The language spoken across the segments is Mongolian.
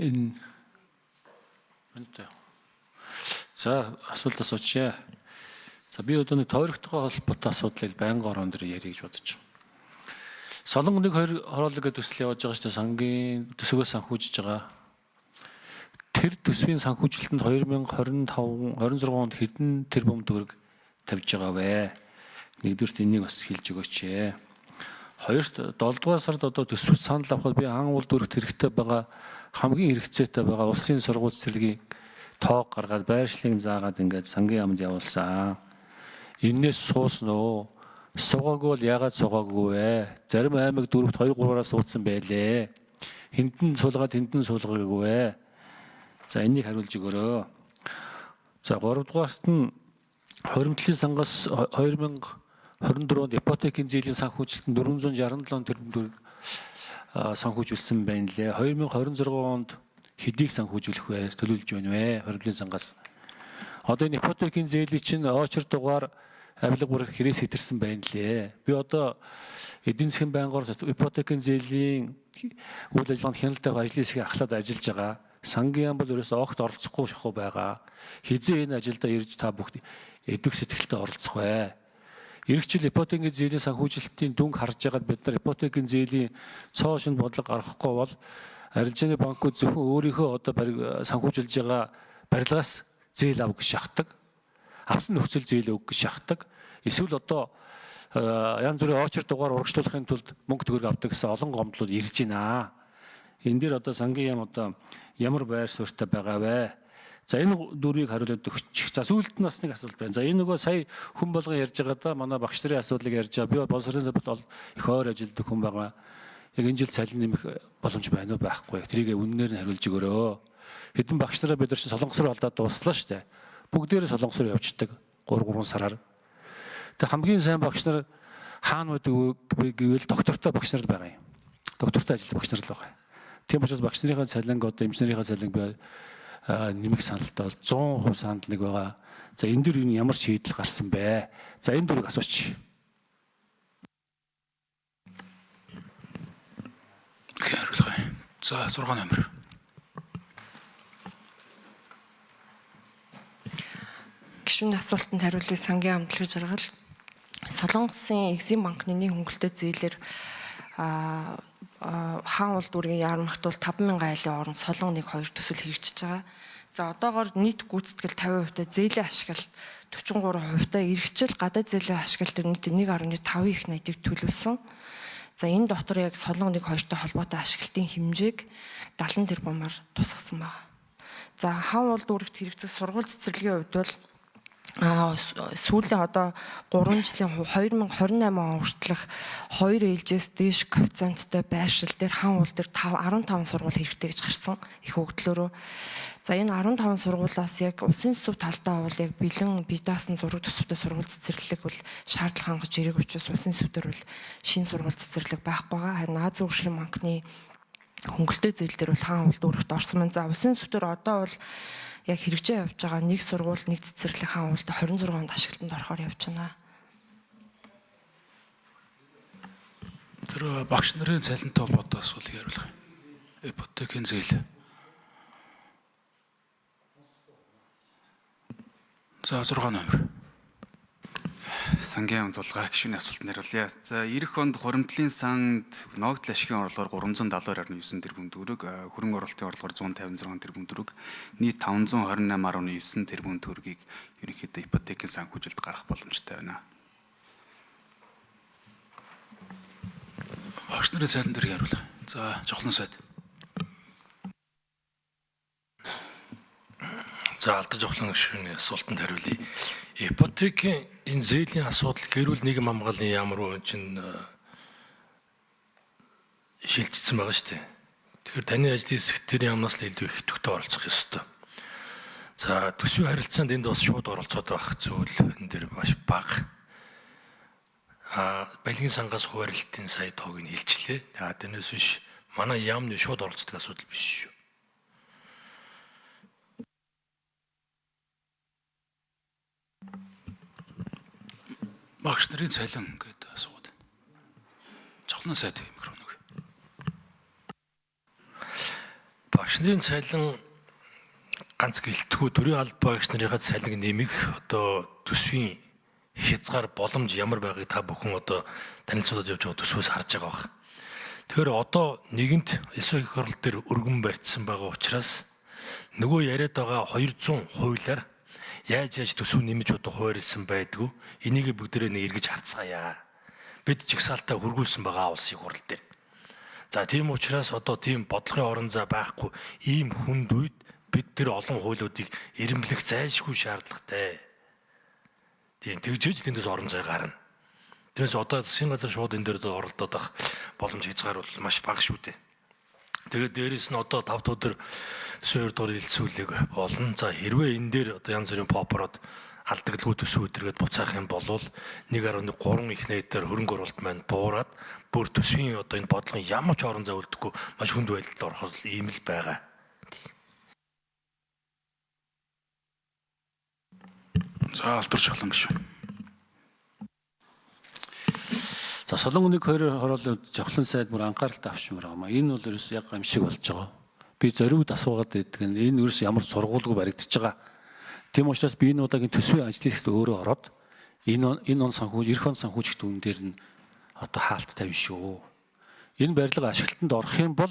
Энэ за асуулт асуучаа. За би одоо нэг тойрогтойгоо холбоотой асуудлыг байнга орон дээр ярих гэж бодож байна. Солонгоныг 2 хороолог гэдэг төсөл явуулж байгаа шүү дээ. Сангийн төсвөө санхүүжиж байгаа. Тэр төсвийн санхүүжилтэнд 2025-26 онд хэдэн тэрбум төгрөг тавьж байгаа вэ? Нэгдүгürt энийг бас хэлж өгөөч. Хоёрт 7 дугаар сард одоо төсвөд санал авахд би ан үйлдвэрлэлт хэрэгтэй байгаа хамгийн хэрэгцээтэй байгаа улсын сургууль цэцэрлэгийн тоог гаргаад байршлыг заагаад ингээд сангийн яамд явуулсан. Эннээс суусна уу? Суугаагүй бол яагаад суугаагүй вэ? Зарим аймаг 4-т 2-3-аас суудсан байлээ. Хинтэн суулгаад хинтэн суулгаагүй вэ? За энийг хариулж өгөөрэй. За 3 дугаарт нь Хуримтлалын сангаас 2024 онд ипотекийн зээлийн санхүүжилтөнд 467 тэрбум төгрөг санхүүжүүлсэн байна лээ. 2026 онд хэдийг санхүүжүүлэх вэ? Төлөвлөж байна вэ? Хуримтлалын сангаас. Одоо энэ ипотекийн зээлийн чинь очир дугаар авилга бүр хэрэгс хэтэрсэн байна лээ. Би одоо эдийн засгийн байнгоор ипотекийн зээлийн үйл ажиллагаанд хяналттай ажлын хэсгийг ахлаад ажиллаж байгаа. Сангийн яам бол ерөөсөө огт оролцохгүй шахуу байгаа. Хизээ энэ ажилдаа ирж та бүгд эдвэх сэтгэлтэй оролцох вэ? Ирэх жил ипотекийн зээлийн санхүүжилтийн дүнг харж байгаад бид нар ипотекийн зээлийн цоо шинэ бодлого гаргахгүй бол арилжааны банкуд зөвхөн өөрийнхөө одоо санхүүжилж байгаа барилгаас зээл авах гэж шахдаг. Авсан нөхцөл зээл өгөх гэж шахдаг. Эсвэл одоо янз бүрийн очир дугаар урагшлуулахын тулд мөнгө төгрөг авдаг гэсэн олон гомдлууд ирж байна. Энэ дээр одоо сангийн яам одоо ямар байр суурьтай байгаа вэ? За энэ дөрвийг хариулаад өгчих. За сүүлд нь бас нэг асуулт байна. За энэ нөгөө сая хүн болгон ярьж байгаа да манай багш нарын асуудлыг ярьж байгаа. Би боловсролын салбарт их ойр ажилладаг хүн байгаа. Яг энэ жил цалин нэмэх боломж байна уу байхгүй. Тэрийг үннээр нь хариулж өгөөрөө. Хэдэн багш нараа бид нар чинь солонгос руу алдаад дууслаа шүү дээ. Бүгдээрээ солонгос руу явчихдаг 3 сараар. Тэг хамгийн сайн багш нар хаана байдаг гэвэл доктортой багш нар байгаа юм. Доктортой ажилладаг багш нар л байгаа. Тийм учраас багш нарын цалинг одоо эмч нарын цалинг би нэмэх саналтай бол 100% санал нэг байгаа. За энэ дөр ямар шийдэл гарсан бэ? За энэ дөрвийг асууч. Хариулъя. За 6 номер. Гишүүний асуултанд хариулъя. Сангийн амтлагын жаргал Солонгосын Экзим банкны нэг хөнгөлөлтөө зээлэр хаан улдврын яармагт бол 5,000 айлын орон солон 1-2 төсөл хэрэгжиж байгаа. За одоогоор нийт гүйцэтгэл 50%-тай зээлийн ашиглалт 43%-тай эргэжил гадаад зээлийн ашиглалт нийт 1.5 их найдыг төлөвлөсөн. За энэ дотор яг солон 1-2-той холбоотой ашиглалтын хэмжээг 70 тэрбумаар тусгасан байна. За хаан улдврт хэрэгцэх сургууль цэцэрлэгийн хувьд бол сүүлийн одоо 3 жилийн 2028 он хүртэлх 2 ээлжээс дээш коэффициенттэй байршил дээр хаан уул дээр 15 сургууль хэрэгтэй гэж гарсан их хөгдлөөрөө. За энэ 15 сургуулиас яг улсын төсөв талдаа бол яг бэлэн бие даасан зураг төсөвтэй сургууль цэцэрлэг бол шаардлага хангаж ирэх учраас улсын төсөв дээр бол шинэ сургууль цэцэрлэг байхгүй байгаа. Харин Азийн хөгжлийн банкны хөнгөлөлтөө зээл дээр бол хаан уул дүүрэгт орсон байна. За улсын төсөв дээр одоо бол яг хэрэгжээ явж байгаа нэг сургууль нэг цэцэрлэг хаан уулд 26 онд ашиглалтанд орохоор явж байна. Тэр багш нарын цалинтай холбоотой асуулыг хариулах. Ипотекийн зээл. За 6 номер. Сангийн амтулгаа гишүүний асуултанд хариулъя. За ирэх онд хуримтлалын санд ногдол ашигын орлогоор 370.9 тэрбум төгрөг, хөрөнгө оруулалтын орлогоор 156 тэрбум төгрөг, нийт 528.9 тэрбум төгрөгийг ерөнхийдөө ипотекийн санхүүжилт гаргах боломжтой байна. Багш нарын цалин дээр хариулах. За жохлон сайд. За алдаж жохлон гишүүний асуултанд хариулъя. Ипотекийн энэ зээлийн асуудал гэрүүл нийгэм хамгааллын яам руу чинь шилжчихсэн байгаа шүү дээ. Тэгэхээр таны ажлын хэсэгт тэр яамнаас л илүү их төвтэй оролцох ёстой. За төсвийн харилцаанд энд бас шууд оролцоод байх зүйл энэ дэр маш бага. Балгийн сангаас хуваарлтын сая тоог нь хэлжлээ. Тэрнээс биш манай яамны шууд оролцдог асуудал биш шүү. Багш нарын цалин гэдэг асуулт. Жохлон сайд микрофон. Багш нарын цайлан ганц гэлтгүү төрийн албан багш нарынхаа цалин нэмэх одоо төсвийн хязгаар боломж ямар байгааг та бүхэн одоо танилцуулаад явж байгаа төсвөөс харж байгаа баг. Тэгэхээр одоо нэгэнт эсвэ их орол дээр өргөн барьцсан байгаа учраас нөгөө яриад байгаа 200 хуулиар яаж төсөв нэмж одоо хуваарлсан байдгүй. Энийг бүгдээрээ нэг эргэж харцгаая. Бид жигсаалтаа хөргүүлсэн байгаа улсын хурал дээр. За тийм учраас одоо тийм бодлогын орон зай байхгүй ийм хүнд үед бид тэр олон хуулиудыг эренблэх зайлшгүй шаардлагатай. Тийм тэгжээж тэндээс орон зай гарна. Тэрээс одоо засгийн газар шууд энэ дээр оролдоод ах боломж хязгаар бол маш бага шүү дээ. Тэгээд дээрэс нь одоо 5 дахь өдөр төсвийн 2 дугаар хилцүүлэг болно. За хэрвээ энэ дээр одоо янз бүрийн попороод алдагдлгүй төсөв өдргээд буцаах юм бол 1.3 их нэтээр хөрөнгө оруулалт маань буураад бүр төсвийн одоо энэ бодлогын ямар ч орон зай үлдэхгүй маш хүнд байдалд ороход ийм л байгаа. За алдарч олон гişүн. За Солонгоны хоёр хороолын жавхлан сайд бүр анхааралтай авчмаар байгаа. Энэ бол ерөөс яг юм шиг болж байгаа. Би зориуд асуугаад байдаг нь энэ ерөөс ямар сургуулгүй баригдаж байгаа. Тийм учраас би энэ удаагийн төсвийн ажлын хэсэгт өөрөө ороод энэ он санхүү, эх он санхүүжих дүн дээр нь одоо хаалт тавина шүү. Энэ барилга ашиглалтанд орох юм бол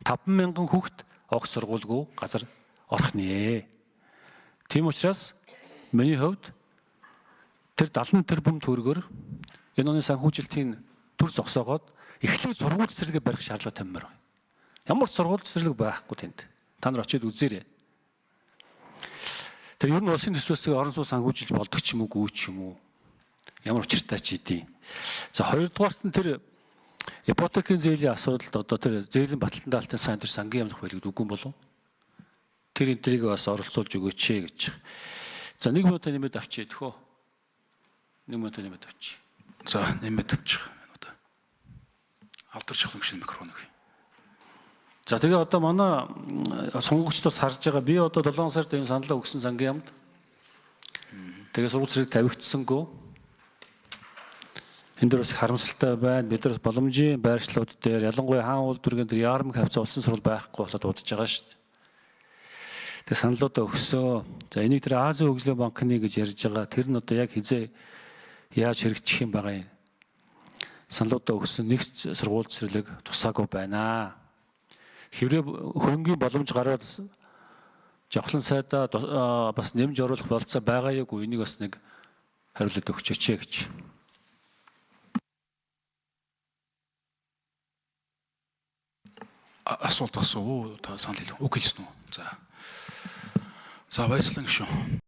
5,000 хүүхэд огт сургуулгүй газар орох нэ. Тийм учраас миний хувьд тэр 70 тэрбум төгрөгөөр энэ оны санхүүжилтийн төр зогсоогоод эхлээд сургууль цэцэрлэгээ барих шаардлага таммаар байна. Ямар ч сургууль цэцэрлэг байхгүй тэнд. Та нар очиод үзээрэй. Тэгээ ер нь улсын төсвөөс орон сууц санхүүжилж болдог ч юм уу, ч юм уу. Ямар учиртай ч идэв. За хоёрдугаарт нь тэр ипотекийн зээлийн асуудалд одоо тэр зээлийн батлалтанд алтын сайн тэр сангийн ямлах байлгад үгүй болов. Тэр энтрийг бас оролцуулж өгөөч гэж. За 1 минут нэмээд авчие тэхөө. 1 минут нэмээд авчие. За нэмээд авчих минут. Алдарч олон гişүн микрофон өгье. За тэгээ одоо манай сонгогчдоос харж байгаа би одоо 7 сард энэ саналаа өгсөн сангийн ямд. Тэгээ сургууль цэцэрлэг тавигдсангүй. Энд дээр бас харамсалтай байна. Бид нар боломжийн байршлууд дээр ялангуяа хаан уул дүргийн дээр яармаг хавцаа улсын сурвал байхгүй болоод удаж байгаа шүү дээ. Тэгээ саналуудаа өгсөө. За энийг тэр Азийн хөгжлийн банкны гэж ярьж байгаа. Тэр нь одоо яг хизээ яаж хэрэгжих юм байгаа юм. Саналуудаа өгсөн нэг сургууль цэцэрлэг тусаагүй байна. Хэврээ хөрөнгөний боломж гараад жавхлан сайдаа бас нэмж оруулах болцоо байгаа яг үнийг бас нэг хариулт өгчөөч гэж. Асуулт асуу та санал хэлв. Үг хэлсэн үү? За. За баярлалаа гişүн.